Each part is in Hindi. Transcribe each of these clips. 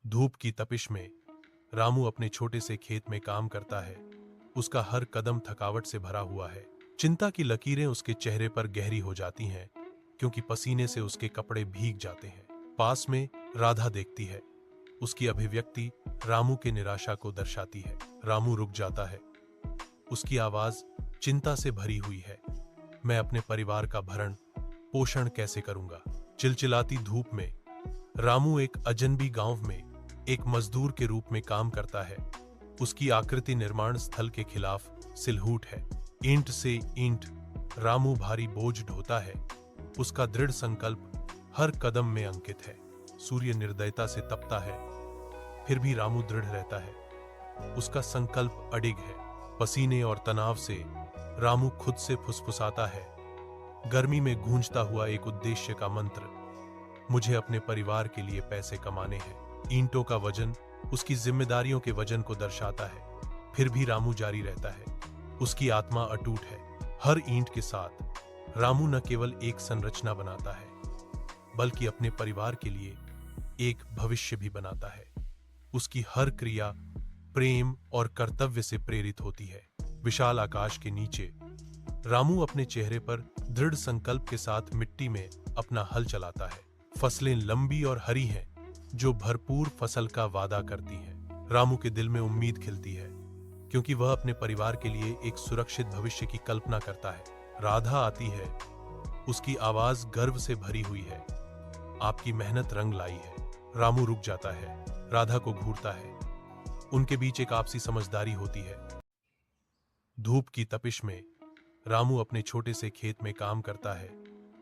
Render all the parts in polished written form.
धूप की तपिश में रामू अपने छोटे से खेत में काम करता है। उसका हर कदम थकावट से भरा हुआ है। चिंता की लकीरें उसके चेहरे पर गहरी हो जाती हैं, क्योंकि पसीने से उसके कपड़े भीग जाते हैं। पास में राधा देखती है। उसकी अभिव्यक्ति रामू के निराशा को दर्शाती है। रामू रुक जाता है। उसकी आवाज चिंता से भरी हुई है। मैं अपने परिवार का भरण पोषण कैसे करूंगा? चिलचिलाती धूप में रामू एक अजनबी गांव में एक मजदूर के रूप में काम करता है। उसकी आकृति निर्माण स्थल के खिलाफ सिलहूट है। ईंट से ईंट रामू भारी बोझ ढोता है। उसका दृढ़ संकल्प हर कदम में अंकित है। सूर्य निर्दयता से तपता है, फिर भी रामू दृढ़ रहता है। उसका संकल्प अडिग है। पसीने और तनाव से रामू खुद से फुसफुसाता है। गर्मी में गूंजता हुआ एक उद्देश्य का मंत्र, मुझे अपने परिवार के लिए पैसे कमाने हैं। ईंटों का वजन उसकी जिम्मेदारियों के वजन को दर्शाता है, फिर भी रामू जारी रहता है। उसकी आत्मा अटूट है। हर ईंट के साथ रामू न केवल एक संरचना बनाता है, बल्कि अपने परिवार के लिए एक भविष्य भी बनाता है। उसकी हर क्रिया प्रेम और कर्तव्य से प्रेरित होती है। विशाल आकाश के नीचे रामू अपने चेहरे पर दृढ़ संकल्प के साथ मिट्टी में अपना हल चलाता है। फसलें लंबी और हरी हैं, जो भरपूर फसल का वादा करती हैं। रामू के दिल में उम्मीद खिलती है, क्योंकि वह अपने परिवार के लिए एक सुरक्षित भविष्य की कल्पना करता है। राधा आती है। उसकी आवाज गर्व से भरी हुई है। आपकी मेहनत रंग लाई है। रामू रुक जाता है। राधा को घूरता है। उनके बीच एक आपसी समझदारी होती है। धूप की तपिश में रामू अपने छोटे से खेत में काम करता है।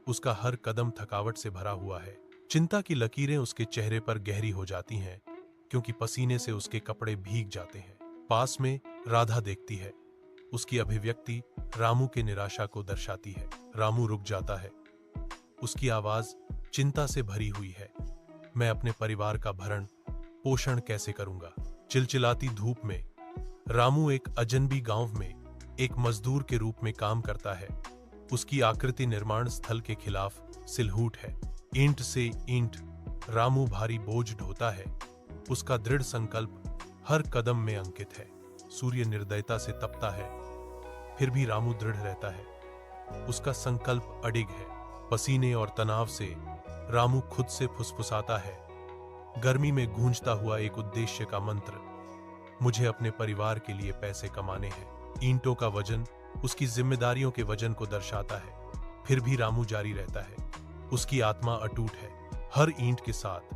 उसका हर कदम थकावट से भरा हुआ है। चिंता की लकीरें उसके चेहरे पर गहरी हो जाती हैं, क्योंकि पसीने से उसके कपड़े भीग जाते हैं। पास में राधा देखती है। उसकी अभिव्यक्ति रामू के निराशा को दर्शाती है। रामू रुक जाता है। उसकी आवाज चिंता से भरी हुई है। मैं अपने परिवार का भरण पोषण कैसे करूंगा? चिलचिलाती धूप में रामू एक अजनबी गांव में एक मजदूर के रूप में काम करता है। उसकी आकृति निर्माण स्थल के खिलाफ सिलहूट है। ईंट से ईंट रामू भारी बोझ ढोता है। उसका दृढ़ संकल्प हर कदम में अंकित है। सूर्य निर्दयता से तपता है, फिर भी रामू दृढ़ रहता है। उसका संकल्प अडिग है। पसीने और तनाव से रामू खुद से फुसफुसाता है। गर्मी में गूंजता हुआ एक उद्देश्य का मंत्र, मुझे अपने परिवार के लिए पैसे कमाने हैं। ईंटों का वजन उसकी जिम्मेदारियों के वजन को दर्शाता है, फिर भी रामू जारी रहता है। उसकी आत्मा अटूट है। हर ईंट के साथ